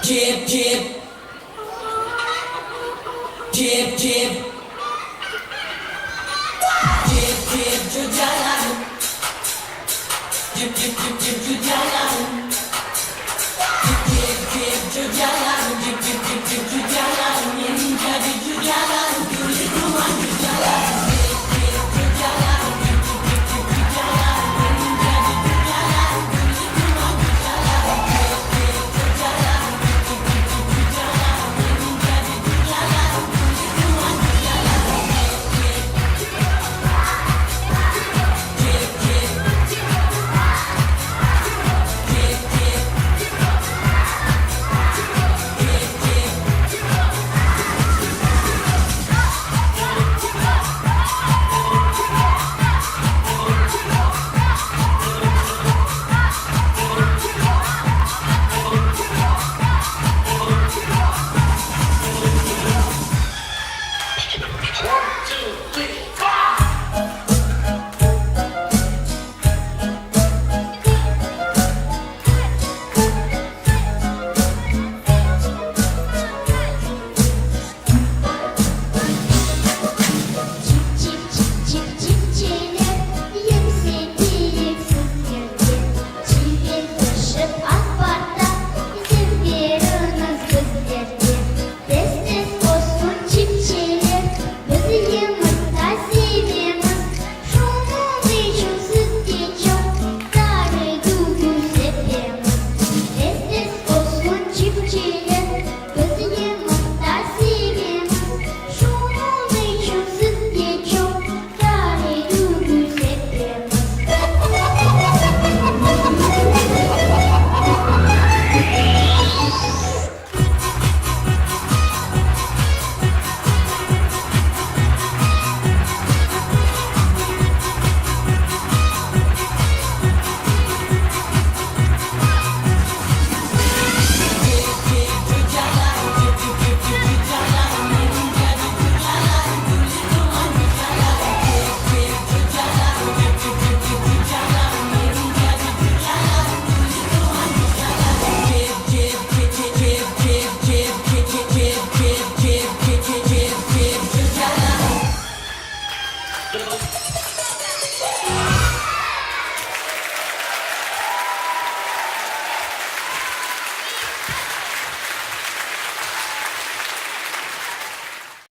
Cip cip Cip cip Cip cip cucalan Cip cip cip cip cucalan Cip cip cip cucalan Cip cip cip cip cucalan Yeni jadi cucalan Kulit rumah cucalan Cip cip cucalan Cip cip cip cip cucalan Yeni jadi cucalan Kulit rumah cucalan Cip cip cucalan Cip cip cip cip cucalan Yeni jadi cucalan Kulit rumah cucalan Cip cip